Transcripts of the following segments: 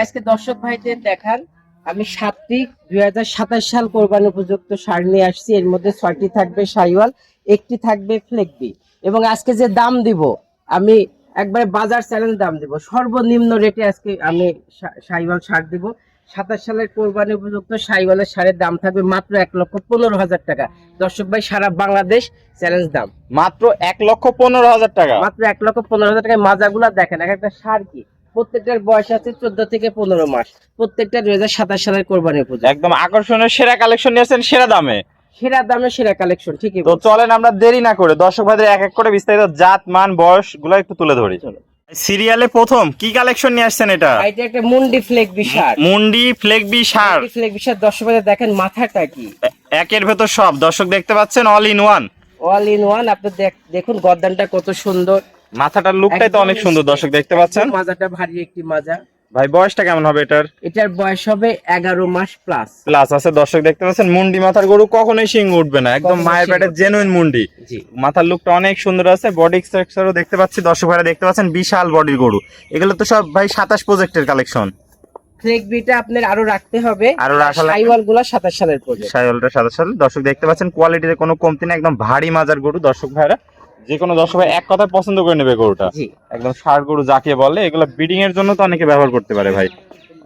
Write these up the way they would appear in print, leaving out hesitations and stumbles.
আজকে দর্শক ভাইদের দেখান আমি 7টি 2027 সাল কোরবানি উপযুক্ত ষাঁড় নিয়ে আসছি। এর মধ্যে 6টি থাকবে শাহিওয়াল, একটি থাকবে ফ্লেগবি। এবং আজকে যে দাম দিব আমি একবারে বাজার চ্যালেঞ্জ দাম দিব, সর্বনিম্ন রেটে আজকে আমি শাহিওয়াল ষাঁড় দিব। 27 সালের কোরবানি উপযুক্ত শাহিওয়ালের ষাঁড়ের দাম থাকবে মাত্র 1,15,000 টাকা। দর্শক ভাই, সারা বাংলাদেশ চ্যালেঞ্জ দাম মাত্র 1,15,000 টাকা। মাত্র 1,15,000 টাকায়। মাজাগুলা দেখেন, এক একটা ষাঁড় কি প্রত্যেকটার বয়স আছে 14 থেকে 15 মাস, প্রত্যেকটা 2027 সালের কোরবানি উপযোগী। একদম আকর্ষণীয় সেরা কালেকশন নিয়েছেন সেরা দামে। সেরা দামে সেরা কালেকশন, ঠিকই তো বলছেন। চলেন আমরা দেরি না করে দর্শক ভাইদের এক এক করে বিস্তারিত জাত মান বয়স গুলো একটু তুলে ধরি। চলো। সিরিয়ালে প্রথম কি কালেকশন নিয়ে আসছেন এটা? এটা একটা মুন্ডি ফ্লেগবি ষাঁড়। মুন্ডি ফ্লেগবি ষাঁড়। মুন্ডি ফ্লেগবি ষাঁড়, দর্শক ভাইদের দেখেন মাথাটা কি একের ভেতর সব দর্শক দেখতে পাচ্ছেন, all in one. All in one. আপনি দেখুন গর্দানটা কত সুন্দর, মাথাটার লুকটাই তো অনেক সুন্দর দর্শক দেখতে পাচ্ছেন। মাজাটা ভারী একটি মাজা। ভাই বয়সটা কেমন হবে এটার? এটার বয়স হবে 11 মাস প্লাস। প্লাস আছে দর্শক দেখতে পাচ্ছেন। মুন্ডি মাথার গরু কখনোই শিং উঠবে না, একদম কখনোই মায়ের শিং পেটের উঠবে না। জেনুইন মুন্ডি। জি, মাথার লুকটা অনেক সুন্দর আছে, বডি স্ট্রাকচারও দেখতে পাচ্ছি দর্শক ভাইরা দেখতে পাচ্ছেন, বিশাল বডির গরু। এগুলো তো সব ভাই 27 প্রজেক্টের কালেকশন। ফ্লেগবিটা আপনার আরো রাখতে হবে, আরো রাখা লাগবে। শাহিওয়াল গুলা 27 সালের প্রজেক্ট। সাইওয়ালটা সাদা সাল দর্শক দেখতে পাচ্ছেন, কোয়ালিটিতে কোনো কমতি না, একদম ভারী মাজার গরু দর্শক ভাইরা। যে কোনো দর্শক ভাই এক কথায় পছন্দ করে নেবে গরুটা। জি, একদম ষাঁড় গরু যাকে বলে, এগুলো ব্রিডিং এর জন্য তো অনেকে ব্যবহার করতে পারে ভাই।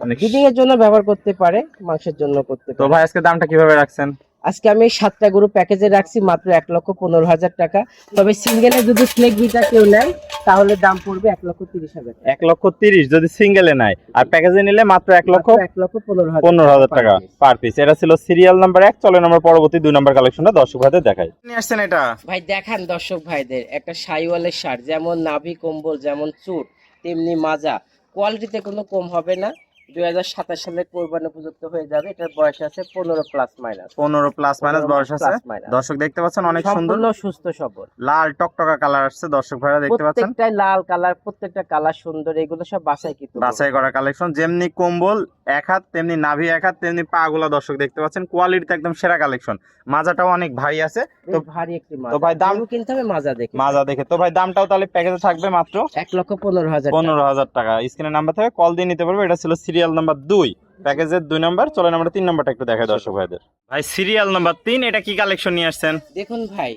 অনেক। ব্রিডিং এর জন্য ব্যবহার করতে পারে, মাংসের জন্য করতে তো পারে। ভাই আজকে দামটা কিভাবে রাখছেন? আজকে আমি 7টা গরু প্যাকেজে রাখছি মাত্র 1,15,000 টাকা। তবে সিঙ্গেলে যদি ফ্লেগবিটা কেউ নেয় তাহলে দাম পড়বে 1,30,000 টাকা। 1,30,000 যদি সিঙ্গেলে নেয়, আর প্যাকেজে নিলে মাত্র 1,15,000 টাকা পার পিস। এটা ছিল সিরিয়াল নাম্বার 1। চলেন আমরা পরবর্তী 2 নাম্বার কালেকশনটা দর্শক ভাইদের দেখাই। নিয়ে আসছেন এটা ভাই দেখান দর্শক ভাইদের একটা শাহিওয়ালের ষাঁড়, যেমন নাভি কম্বল, যেমন চুট, তেমনি মাজা, কোয়ালিটিতে কোনো কম হবে না। 2027 সালে কোরবানি উপযুক্ত হয়ে যাবে। এটার বয়স আছে 15 প্লাস মাইনাস। 15 প্লাস মাইনাস 15 বয়স আছে plus minus। দর্শক দেখতে পাচ্ছেন, অনেক সুন্দর সম্পূর্ণ সুস্থ সবল, লাল টকটকা কালার আসছে দর্শক ভাইরা দেখতে পাচ্ছেন। প্রত্যেকটাই লাল কালার, প্রত্যেকটা কালার সুন্দর। এগুলো সব বাছাই কিন্তু বাছাই করা কালেকশন, যেমনি কম্বল এক হাত তেমনি নাভি এক হাত তেমনি পা গুলা দর্শক দেখতে পাচ্ছেন, কোয়ালিটিতে একদম সেরা কালেকশন। মাজাটাও অনেক ভারী আছে। তো ভারী একটি মাজা। তো ভাই দাম গরু কিনতে হবে মাজা দেখে। মাজা দেখে। তো ভাই দামটাও তাহলে প্যাকেজে থাকবে মাত্র 1,15,000 টাকা। 15,000 টাকা। স্ক্রিনের নাম্বার থেকে কল দিয়ে নিতে পারবে। এটা ছিল সিরিয়াল নাম্বার 2, প্যাকেজের 2 নাম্বার। চলেন আমরা 3 নাম্বারটা একটু দেখাই দর্শক ভাইদের। ভাই সিরিয়াল নাম্বার 3, এটা কি কালেকশন নিয়ে আসছেন? দেখুন ভাই,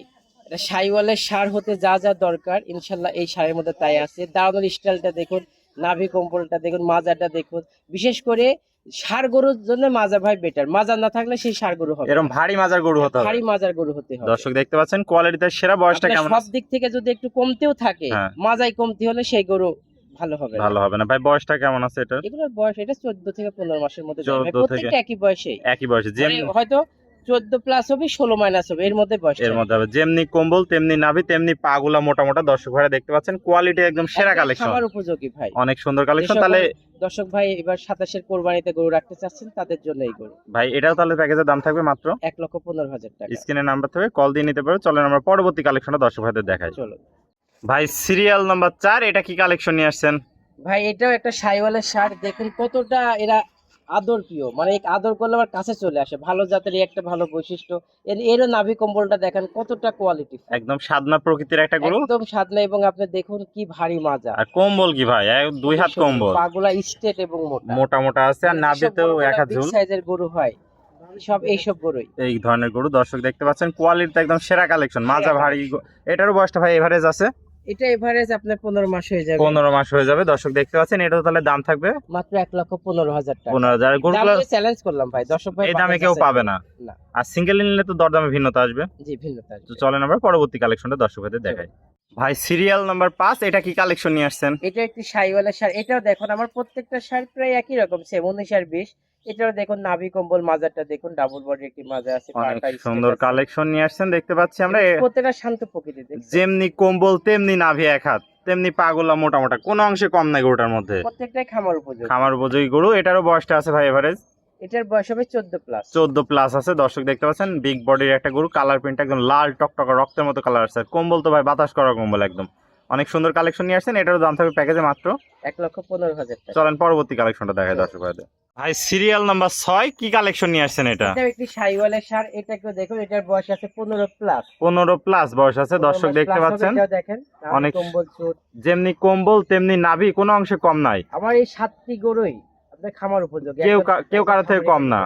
এটা শাহিওয়ালের ষাঁড় হতে যা যা দরকার ইনশাল্লাহ এই ষাঁড়ের মধ্যে তাই আছে। দাঁড়ানোর স্টাইলটা দেখুন, নাভি কম্বলটা দেখুন, মাজাটা দেখুন। বিশেষ করে ষাঁড় গরুর জন্য মাজা ভাই বেটার, মাজা না থাকলে সেই ষাঁড় গরু হবে এরকম না। ভারী মাজার গরু হতে হবে। ভারী মাজার গরু হতে হবে। দর্শক দেখতে পাচ্ছেন কোয়ালিটিতে সেরা। বয়সটা আপনার কেমন সব আছে? দিক থেকে যদি একটু কমতেও থাকে, হ্যাঁ। মাজায় কমতি হলে সেই গরু ভালো হবে না। ভালো হবে না ভাই। বয়সটা কেমন আছে এটা? এগুলোর বয়স এটা 14 থেকে 15 মাসের মধ্যে যাবে। 14 প্রত্যেকটা একই বয়সে, একই বয়সে মানে হয়তো 14 প্লাস হবে, 16 মাইনাস হবে, এর মধ্যে বয়স এর মধ্যে হবে। যেমনি কম্বল তেমনি নাভি তেমনি পাগুলা মোটা মোটা দর্শক ভাইরা দেখতে পাচ্ছেন, কোয়ালিটি একদম সেরা কালেকশন, খামার উপযোগী ভাই। অনেক সুন্দর কালেকশন। যে সকল তাহলে দর্শক ভাই এবার 27-এর কোরবানিতে গরু রাখতে চাচ্ছেন তাদের জন্য এই গরু ভাই এটাও তাহলে প্যাকেজের দাম থাকবে মাত্র 1,15,000 টাকা। স্ক্রিনের নাম্বার থেকে কল দিয়ে নিতে পারবে। চলেন আমরা পরবর্তী কালেকশনটা দর্শক ভাইদের দেখাই। চলো ভাই সিরিয়াল নাম্বার 4, এটা কি কালেকশন নিয়ে আসছেন? ভাই, এটাও একটা শাহিওয়ালের ষাঁড়। দেখুন কতটা এরা আদর প্রিয়, মানে এক আদর করলে আমার কাছে চলে আসে। ভালো জাতের এই একটা ভালো বৈশিষ্ট্য। এরও নাভি কম্বলটা দেখেন কতটা কোয়ালিটি, একদম সাদনা প্রকৃতির একটা গরু। একদম সাদনা। এবং আপনি দেখুন কি ভারী মাজা, আর কম্বল কি ভাই, 2 হাত কম্বল, পাগুলা স্ট্রেট এবং মোটা মোটা মোটা আছে। আর নাভিতেও এক হাত ঝুল। সাইজের গরু হয় সব, এইসব গরুই এই ধরনের গরু দর্শক দেখতে পাচ্ছেন, কোয়ালিটি একদম সেরা কালেকশন, মাজা ভারী। এটারও বয়সটা ভাই এভারেজ আছে, এটা এভারেজ আপনার 15 মাস হয়ে যাবে। 15 মাস হয়ে যাবে দর্শক দেখতে পাচ্ছেন। এটাও তাহলে দাম থাকবে মাত্র 1,15,000 টাকা। 15,000। গরুগুলো চ্যালেঞ্জ করলাম ভাই, দর্শক ভাই এই দামে কেউ পাবে না। না। আর সিঙ্গেল নিলে তো দরদামে ভিন্নতা আসবে। জি, ভিন্নতা তো আসবে। চলেন আমরা পরবর্তী কালেকশনটা দর্শক ভাইদের দেখাই। ভাই সিরিয়াল নাম্বার 5, এটা কি কালেকশন নিয়ে আসছেন? এটা একটি শাহিওয়ালের ষাঁড়। এটাও দেখুন আমার প্রত্যেকটা ষাঁড় প্রায় একই রকম, সেম 19 আর 20। এটাও দেখুন নাভি কম্বল, মাজারটা দেখুন, ডাবল বডি একটি মাজা আছে, অনেক পাটা straight সুন্দর আছে। কালেকশন নিয়ে আসছেন দেখতে পাচ্ছি আমরা। প্রত্যেকটা শান্ত প্রকৃতি দেখছেন। যেমনি কম্বল তেমনি নাভি এক হাত তেমনি পাগুলা মোটা মোটা, কোনো অংশে কম নাই গরুটার মধ্যে। প্রত্যেকটাই খামার উপযোগী। খামার উপযোগী গরু। এটারও বয়সটা আছে ভাই এভারেজ এটার বয়স হবে 14 প্লাস। 14 প্লাস আছে দর্শক দেখতে পাচ্ছেন। বিগ বডির একটা গরু, কালার প্রিন্ট একদম লাল টকটকা রক্তের মতো কালার আছে। কম্বল তো ভাই বাতাস করা কম্বল একদম। অনেক সুন্দর কালেকশন নিয়ে আসছেন। এটারও দাম থাকবে প্যাকেজে মাত্র 1,15,000 টাকা। চলেন পরবর্তী কালেকশনটা দেখায় দর্শক ভাইদের। ভাই সিরিয়াল নাম্বার 6, কি কালেকশন নিয়ে আসছেন এটা? এটাও একটি শাহিওয়ালের ষাঁড়। এটাকেও দেখুন, এটার বয়স আছে 15 প্লাস। 15 প্লাস বয়স আছে দর্শক দেখতে পাচ্ছেন। দেখেন অনেক কম্বল চুট। যেমনি কম্বল তেমনি নাভি, কোনো অংশে কম নাই। আমার এই 7টি গরুই আপনার খামার উপযোগী। কেউ কারো থেকে কম না,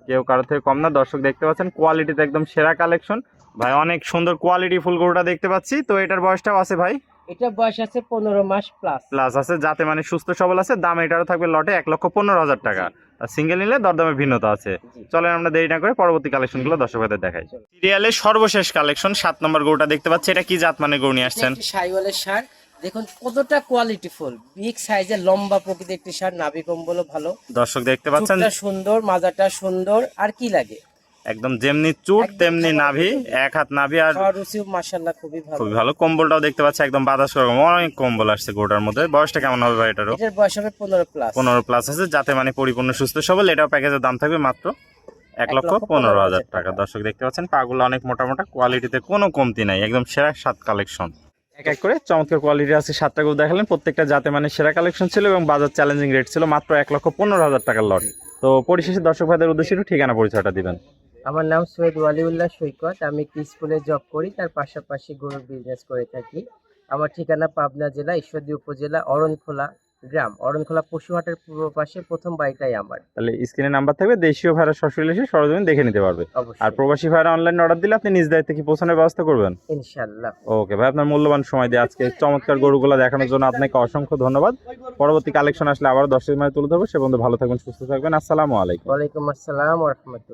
কেউ কারো থেকে কম না। দর্শক দেখতে পাচ্ছেন কোয়ালিটিতে একদম সেরা কালেকশন ভাই, অনেক সুন্দর কোয়ালিটি ফুল গরুটা দেখতে পাচ্ছি। তো এটার বয়সটাও আছে ভাই? এটা বয়স আছে 15 মাস প্লাস আছে, যাতে মানে সুস্থ সবল আছে। দাম এটারও থাকবে লটে 1,15,000 টাকা। আর সিঙ্গেল নিলে দরদামে ভিন্নতা আছে। চলেন আমরা দেরি না করে পরবর্তী কালেকশন গুলো দর্শকদের দেখাই। সিরিয়ালের সর্বশেষ কালেকশন 7 নম্বর গরুটা দেখতে পাচ্ছি। এটা কি জাত মানে গরু নিয়ে আসছেন? শাইওয়ালের ষাঁড়, দেখুন কতটা কোয়ালিটিফুল, বিগ সাইজের লম্বা প্রকৃতির একটি ষাঁড়, নাভি কম্বলও ভালো। দর্শক দেখতে পাচ্ছেন সুন্দর, মাজাটা সুন্দর, আর কি লাগে, একদম যেমনি চুট তেমনি নাভি, এক হাত নাভি। আর রুচিও মাশাআল্লাহ খুবই ভালো। কম্বলটাও দেখতে পাচ্ছি একদম বাতাস করে, অনেক কম্বল আসছে গরুটার মধ্যে। বয়সটা কেমন হবে ভাই এটারও? এটার বয়স হবে 15 প্লাস আছে, যাতে মানে পরিপূর্ণ সুস্থ সবল। এটাও প্যাকেজের দাম থাকবে মাত্র 1,15,000 টাকা। দর্শক দেখতে পাচ্ছেন পাগুলো অনেক মোটা মোটা, কোয়ালিটিতে কোনো কমতি নাই, একদম সেরা 7 কালেকশন। এক এক করে চমৎকার কোয়ালিটি আছে 7টা গরু দেখালেন, প্রত্যেকটা যাতে মানে সেরা কালেকশন ছিল এবং বাজার চ্যালেঞ্জিং রেট ছিল, মাত্র 1,15,000 টাকার লট। তো পরিশেষে দর্শক ভাইদের উদ্দেশ্যে একটু ঠিকানা পরিচয়টা দিবেন। আমার নাম সৈয়দ ওয়ালিউল্লাহ সৈকত, আমি একটি স্কুলে জব করি, তার পাশাপাশি গরুর বিজনেস করে থাকি। আমার ঠিকানা পাবনা জেলা ঈশ্বরদী উপজেলা অরণখোলা গ্রাম, অরণখোলা পশুহাটের পূর্ব পাশে, প্রথম বাড়িটাই আমার। তাহলে স্ক্রিনে নাম্বার থাকবে, দেশীয় ভাইরা সরাসরি এসে সরজমিন দেখে নিতে পারবে। আর প্রবাসী ভাইরা অনলাইন অর্ডার দিলে আপনি নিজ দায়িত্বে কি পৌঁছানোর ব্যবস্থা করবেন ইনশাআল্লাহ। ওকে ভাই, আপনার মূল্যবান সময় দিয়ে আজকে চমৎকার গরুগুলো দেখানোর জন্য আপনাকে অসংখ্য ধন্যবাদ। পরবর্তী কালেকশন আসলে আবার 10 মিনিট তুলে ধরবো। সে বন্ধু ভালো থাকবেন, সুস্থ থাকবেন। আসসালামু আলাইকুম। ওয়ালাইকুম আসসালাম ওয়া রাহমাতুল্লাহ।